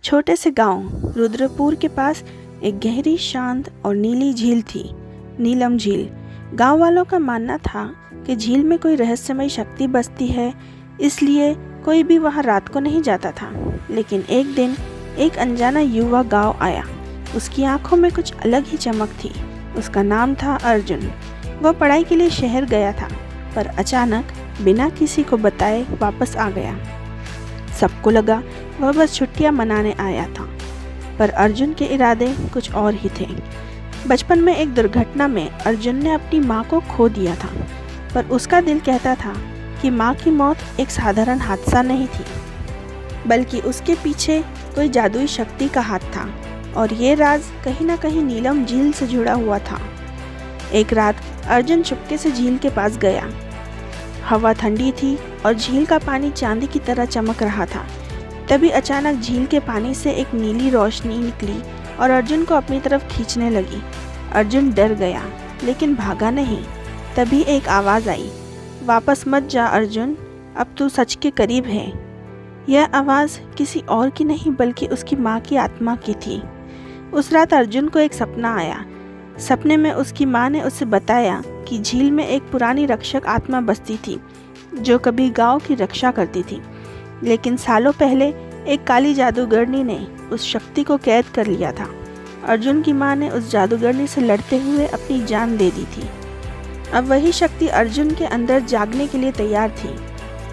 छोटे से गांव रुद्रपुर के पास एक गहरी, शांत और नीली झील थी, नीलम झील। गांव वालों का मानना था कि झील में कोई रहस्यमय शक्ति बसती है, इसलिए कोई भी वहां रात को नहीं जाता था। लेकिन एक दिन एक अनजाना युवा गांव आया। उसकी आंखों में कुछ अलग ही चमक थी। उसका नाम था अर्जुन। वह पढ़ाई के लिए शहर गया था, पर अचानक बिना किसी को बताए वापस आ गया। सबको लगा वह बस छुट्टियां मनाने आया था, पर अर्जुन के इरादे कुछ और ही थे। बचपन में एक दुर्घटना में अर्जुन ने अपनी माँ को खो दिया था, पर उसका दिल कहता था कि माँ की मौत एक साधारण हादसा नहीं थी, बल्कि उसके पीछे कोई जादुई शक्ति का हाथ था, और ये राज कहीं ना कहीं नीलम झील से जुड़ा हुआ था। एक रात अर्जुन चुपके से झील के पास गया। हवा ठंडी थी और झील का पानी चांदी की तरह चमक रहा था। तभी अचानक झील के पानी से एक नीली रोशनी निकली और अर्जुन को अपनी तरफ खींचने लगी। अर्जुन डर गया, लेकिन भागा नहीं। तभी एक आवाज़ आई, वापस मत जा अर्जुन, अब तू सच के करीब है। यह आवाज़ किसी और की नहीं बल्कि उसकी माँ की आत्मा की थी। उस रात अर्जुन को एक सपना आया। सपने में उसकी माँ ने उसे बताया कि झील में एक पुरानी रक्षक आत्मा बसती थी, जो कभी गांव की रक्षा करती थी। लेकिन सालों पहले एक काली जादूगरनी ने उस शक्ति को कैद कर लिया था। अर्जुन की माँ ने उस जादूगरनी से लड़ते हुए अपनी जान दे दी थी। अब वही शक्ति अर्जुन के अंदर जागने के लिए तैयार थी।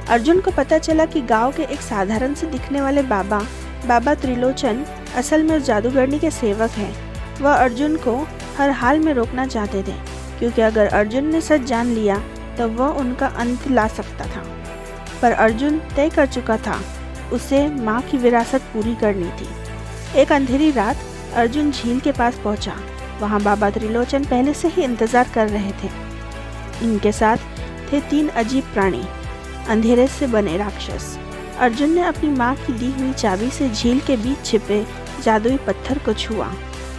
अर्जुन को पता चला कि गांव के एक साधारण से दिखने वाले बाबा त्रिलोचन असल में उस जादूगरनी के सेवक हैं। वह अर्जुन को हर हाल में रोकना चाहते थे, क्योंकि अगर अर्जुन ने सच जान लिया तो वह उनका अंत ला सकता था। पर अर्जुन तय कर चुका था, उसे माँ की विरासत पूरी करनी थी। एक अंधेरी रात अर्जुन झील के पास पहुंचा। वहां बाबा त्रिलोचन पहले से ही इंतजार कर रहे थे। इनके साथ थे 3 अजीब प्राणी, अंधेरे से बने राक्षस। अर्जुन ने अपनी माँ की दी हुई चाबी से झील के बीच छिपे जादुई पत्थर को छुआ।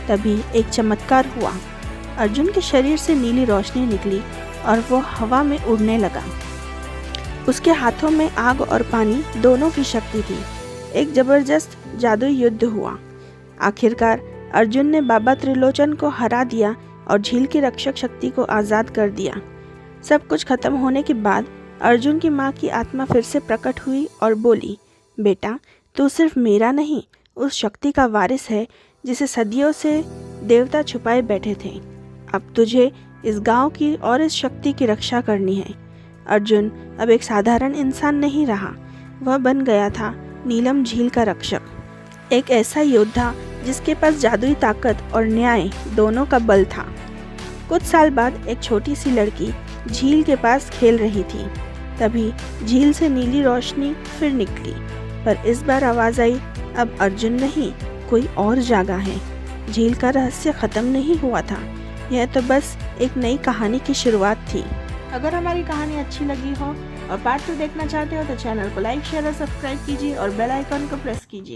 तभी एक चमत्कार हुआ। अर्जुन के शरीर से नीली रोशनी निकली और वो हवा में उड़ने लगा। उसके हाथों में आग और पानी दोनों की शक्ति थी। एक जबरदस्त जादुई युद्ध हुआ। आखिरकार अर्जुन ने बाबा त्रिलोचन को हरा दिया और झील की रक्षक शक्ति को आज़ाद कर दिया। सब कुछ खत्म होने के बाद अर्जुन की माँ की आत्मा फिर से प्रकट हुई और बोली, बेटा, तू सिर्फ मेरा नहीं, उस शक्ति का वारिस है जिसे सदियों से देवता छुपाए बैठे थे। अब तुझे इस गांव की और इस शक्ति की रक्षा करनी है। अर्जुन अब एक साधारण इंसान नहीं रहा, वह बन गया था नीलम झील का रक्षक, एक ऐसा योद्धा जिसके पास जादुई ताकत और न्याय दोनों का बल था। कुछ साल बाद एक छोटी सी लड़की झील के पास खेल रही थी। तभी झील से नीली रोशनी फिर निकली, पर इस बार आवाज़ आई, अब अर्जुन नहीं, कोई और जागा है। झील का रहस्य खत्म नहीं हुआ था, यह तो बस एक नई कहानी की शुरुआत थी। अगर हमारी कहानी अच्छी लगी हो और पार्ट 2 देखना चाहते हो तो चैनल को लाइक, शेयर और सब्सक्राइब कीजिए और बेल आइकन को प्रेस कीजिए।